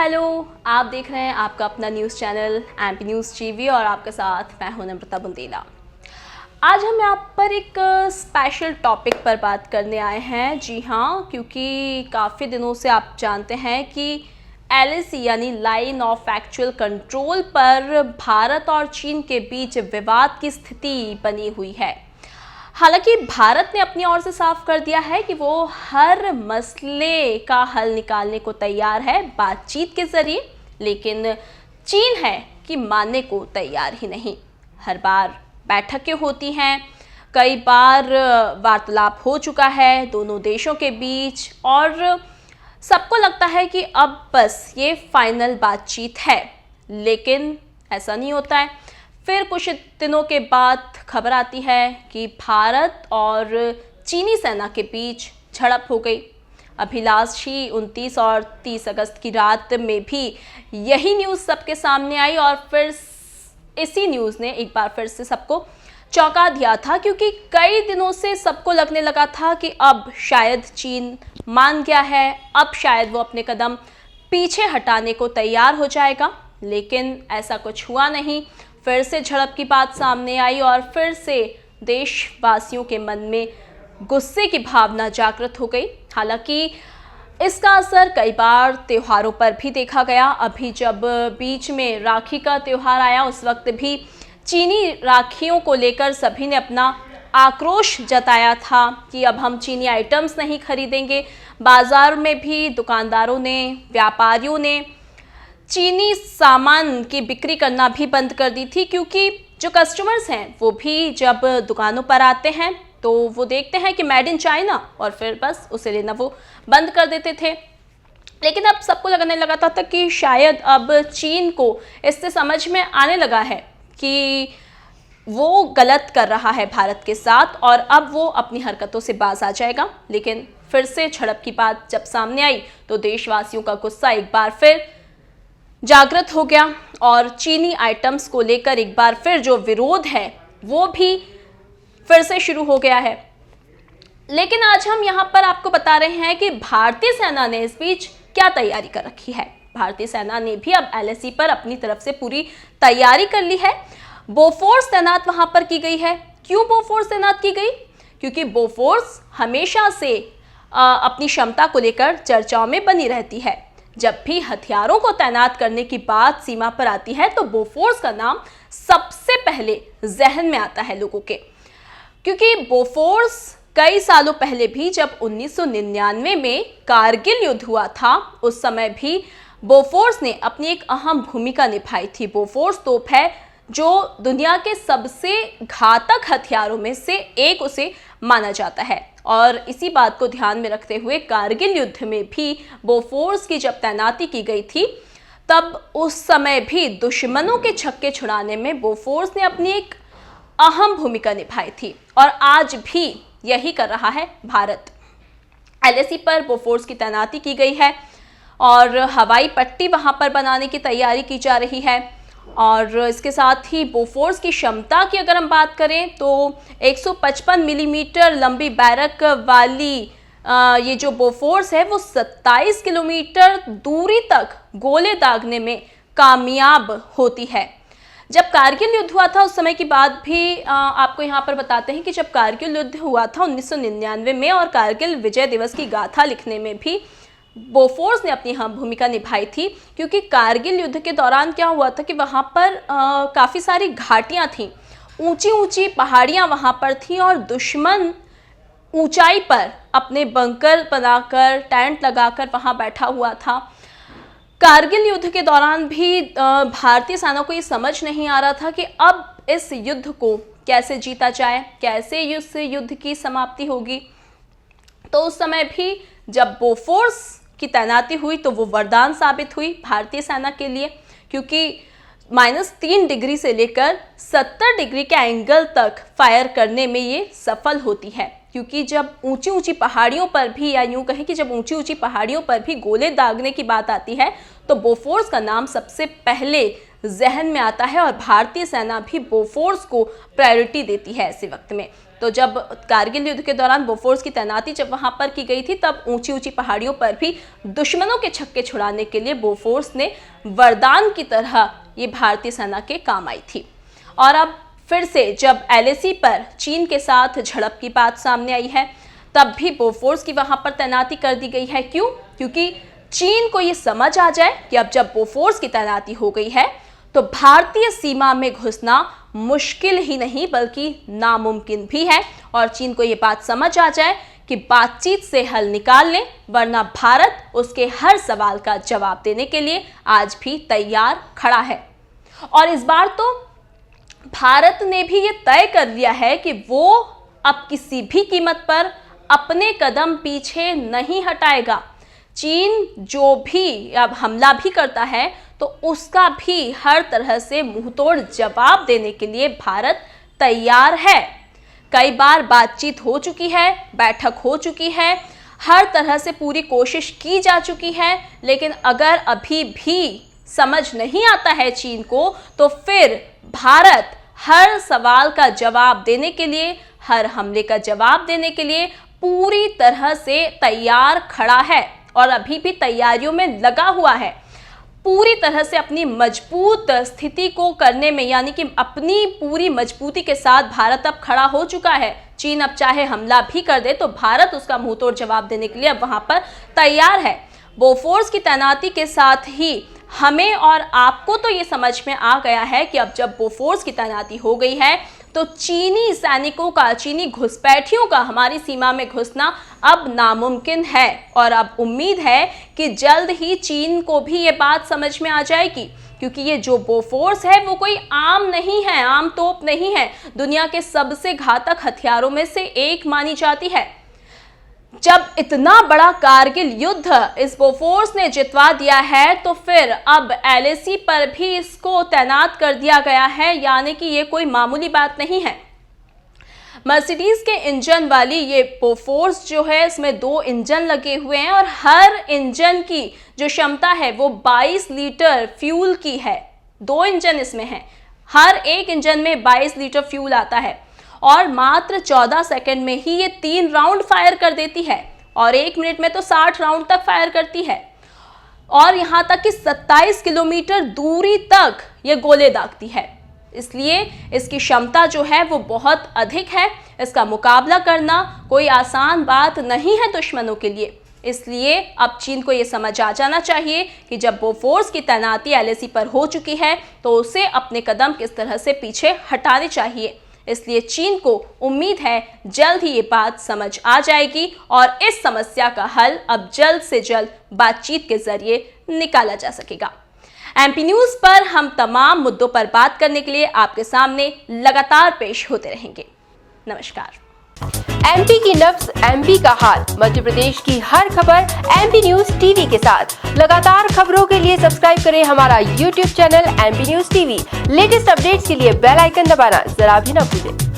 Hello, आप देख रहे हैं आपका अपना news channel MP news TV और आपके साथ मैं हूं नम्रता बुंदेला। आज हम यहाँ पर एक स्पेशल टॉपिक पर बात करने आए हैं। जी हाँ, क्योंकि काफ़ी दिनों से आप जानते हैं कि एलएसी यानी लाइन ऑफ एक्चुअल कंट्रोल पर भारत और चीन के बीच विवाद की स्थिति बनी हुई है। हालांकि भारत ने अपनी ओर से साफ कर दिया है कि वो हर मसले का हल निकालने को तैयार है बातचीत के जरिए, लेकिन चीन है कि मानने को तैयार ही नहीं। हर बार बैठकें होती हैं, कई बार वार्तालाप हो चुका है दोनों देशों के बीच और सबको लगता है कि अब बस ये फाइनल बातचीत है, लेकिन ऐसा नहीं होता है। फिर कुछ दिनों के बाद खबर आती है कि भारत और चीनी सेना के बीच झड़प हो गई। अभी लास्ट ही 29 और 30 अगस्त की रात में भी यही न्यूज़ सबके सामने आई और फिर इसी न्यूज़ ने एक बार फिर से सबको चौंका दिया था, क्योंकि कई दिनों से सबको लगने लगा था कि अब शायद चीन मान गया है, अब शायद वो अपने कदम पीछे हटाने को तैयार हो जाएगा, लेकिन ऐसा कुछ हुआ नहीं। फिर से झड़प की बात सामने आई और फिर से देशवासियों के मन में गुस्से की भावना जागृत हो गई। हालांकि इसका असर कई बार त्योहारों पर भी देखा गया। अभी जब बीच में राखी का त्योहार आया, उस वक्त भी चीनी राखियों को लेकर सभी ने अपना आक्रोश जताया था कि अब हम चीनी आइटम्स नहीं खरीदेंगे। बाजार में भी दुकानदारों ने, व्यापारियों ने चीनी सामान की बिक्री करना भी बंद कर दी थी, क्योंकि जो कस्टमर्स हैं वो भी जब दुकानों पर आते हैं तो वो देखते हैं कि मेड इन चाइना और फिर बस उसे लेना वो बंद कर देते थे। लेकिन अब सबको लगने लगा था कि शायद अब चीन को इससे समझ में आने लगा है कि वो गलत कर रहा है भारत के साथ और अब वो अपनी हरकतों से बाज आ जाएगा। लेकिन फिर से झड़प की बात जब सामने आई तो देशवासियों का गुस्सा एक बार फिर जागृत हो गया और चीनी आइटम्स को लेकर एक बार फिर जो विरोध है वो भी फिर से शुरू हो गया है। लेकिन आज हम यहाँ पर आपको बता रहे हैं कि भारतीय सेना ने इस बीच क्या तैयारी कर रखी है। भारतीय सेना ने भी अब एलएसी पर अपनी तरफ से पूरी तैयारी कर ली है। बोफोर्स तैनात वहां पर की गई है। क्यों बोफोर्स तैनात की गई? क्योंकि बोफोर्स हमेशा से अपनी क्षमता को लेकर चर्चाओं में बनी रहती है। जब भी हथियारों को तैनात करने की बात सीमा पर आती है तो बोफोर्स का नाम सबसे पहले जहन में आता है लोगों के, क्योंकि बोफोर्स कई सालों पहले भी जब 1999 में कारगिल युद्ध हुआ था, उस समय भी बोफोर्स ने अपनी एक अहम भूमिका निभाई थी। बोफोर्स तोप है जो दुनिया के सबसे घातक हथियारों में से एक उसे माना जाता है और इसी बात को ध्यान में रखते हुए कारगिल युद्ध में भी बोफोर्स की जब तैनाती की गई थी तब उस समय भी दुश्मनों के छक्के छुड़ाने में बोफोर्स ने अपनी एक अहम भूमिका निभाई थी और आज भी यही कर रहा है भारत। एलएसी पर बोफोर्स की तैनाती की गई है और हवाई पट्टी वहां पर बनाने की तैयारी की जा रही है और इसके साथ ही बोफोर्स की क्षमता की अगर हम बात करें तो 155 मिलीमीटर लंबी बैरक वाली ये जो बोफोर्स है वो 27 किलोमीटर दूरी तक गोले दागने में कामयाब होती है। जब कारगिल युद्ध हुआ था उस समय की बात भी आपको यहाँ पर बताते हैं कि जब कारगिल युद्ध हुआ था 1999 में और कारगिल विजय दिवस की गाथा लिखने में भी बोफोर्स ने अपनी अहम भूमिका निभाई थी, क्योंकि कारगिल युद्ध के दौरान क्या हुआ था कि वहाँ पर काफ़ी सारी घाटियाँ थीं, ऊंची ऊंची पहाड़ियाँ वहाँ पर थीं और दुश्मन ऊंचाई पर अपने बंकर बनाकर टेंट लगाकर वहाँ बैठा हुआ था। कारगिल युद्ध के दौरान भी भारतीय सेना को ये समझ नहीं आ रहा था कि अब इस युद्ध को कैसे जीता जाए, कैसे इस युद्ध की समाप्ति होगी। तो उस समय भी जब बोफोर्स की तैनाती हुई तो वो वरदान साबित हुई भारतीय सेना के लिए, क्योंकि -3 डिग्री से लेकर 70 डिग्री के एंगल तक फायर करने में ये सफल होती है। क्योंकि जब ऊंची ऊंची पहाड़ियों पर भी, या यूं कहें कि जब ऊंची ऊंची पहाड़ियों पर भी गोले दागने की बात आती है तो बोफोर्स का नाम सबसे पहले जहन में आता है और भारतीय सेना भी बोफोर्स को प्रायोरिटी देती है ऐसे वक्त में। तो जब कारगिल युद्ध के दौरान बोफोर्स की तैनाती जब वहां पर की गई थी, तब ऊंची ऊंची पहाड़ियों पर भी दुश्मनों के छक्के छुड़ाने के लिए बोफोर्स ने वरदान की तरह ये भारतीय सेना के काम आई थी। और अब फिर से जब LAC पर चीन के साथ झड़प की बात सामने आई है, तब भी बोफोर्स की वहां पर तैनाती कर दी गई है। क्यों? क्योंकि चीन को ये समझ आ जाए कि अब जब बोफोर्स की तैनाती हो गई है तो भारतीय सीमा में घुसना मुश्किल ही नहीं बल्कि नामुमकिन भी है, और चीन को ये बात समझ आ जाए कि बातचीत से हल निकाल लें, वरना भारत उसके हर सवाल का जवाब देने के लिए आज भी तैयार खड़ा है। और इस बार तो भारत ने भी ये तय कर लिया है कि वो अब किसी भी कीमत पर अपने कदम पीछे नहीं हटाएगा। चीन जो भी अब हमला भी करता है तो उसका भी हर तरह से मुंहतोड़ जवाब देने के लिए भारत तैयार है। कई बार बातचीत हो चुकी है, बैठक हो चुकी है, हर तरह से पूरी कोशिश की जा चुकी है, लेकिन अगर अभी भी समझ नहीं आता है चीन को, तो फिर भारत हर सवाल का जवाब देने के लिए, हर हमले का जवाब देने के लिए पूरी तरह से तैयार खड़ा है और अभी भी तैयारियों में लगा हुआ है। पूरी तरह से अपनी मजबूत स्थिति को करने में, यानी कि अपनी पूरी मजबूती के साथ भारत अब खड़ा हो चुका है। चीन अब चाहे हमला भी कर दे तो भारत उसका मुंहतोड़ जवाब देने के लिए अब वहां पर तैयार है। बोफोर्स की तैनाती के साथ ही हमें और आपको तो ये समझ में आ गया है कि अब जब बोफोर्स की तैनाती हो गई है तो चीनी सैनिकों का, चीनी घुसपैठियों का हमारी सीमा में घुसना अब नामुमकिन है। और अब उम्मीद है कि जल्द ही चीन को भी ये बात समझ में आ जाएगी, क्योंकि ये जो बोफोर्स है वो कोई आम नहीं है, आम तोप नहीं है, दुनिया के सबसे घातक हथियारों में से एक मानी जाती है। जब इतना बड़ा कारगिल युद्ध इस बोफोर्स ने जितवा दिया है तो फिर अब LAC पर भी इसको तैनात कर दिया गया है, यानी कि ये कोई मामूली बात नहीं है। मर्सिडीज के इंजन वाली ये बोफोर्स जो है, इसमें 2 इंजन लगे हुए हैं और हर इंजन की जो क्षमता है वो 22 लीटर फ्यूल की है। 2 इंजन इसमें हैं, हर एक इंजन में 22 लीटर फ्यूल आता है और मात्र 14 सेकंड में ही ये 3 राउंड फायर कर देती है और 1 मिनट में तो 60 राउंड तक फायर करती है। और यहाँ तक कि 27 किलोमीटर दूरी तक ये गोले दागती है। इसलिए इसकी क्षमता जो है वो बहुत अधिक है। इसका मुकाबला करना कोई आसान बात नहीं है दुश्मनों के लिए। इसलिए अब चीन को ये समझ आ जाना चाहिए कि जब बोफोर्स की तैनाती LAC पर हो चुकी है तो उसे अपने कदम किस तरह से पीछे हटाने चाहिए। इसलिए चीन को उम्मीद है जल्द ही ये बात समझ आ जाएगी और इस समस्या का हल अब जल्द से जल्द बातचीत के जरिए निकाला जा सकेगा। MP न्यूज़ पर हम तमाम मुद्दों पर बात करने के लिए आपके सामने लगातार पेश होते रहेंगे। नमस्कार। MP की नब्ज, MP का हाल, मध्य प्रदेश की हर खबर MP न्यूज़ TV के साथ। लगातार खबरों के लिए सब्सक्राइब करें हमारा YouTube channel MP news TV। Latest updates के लिए बेल आइकन दबाना जरा भी न भूलें।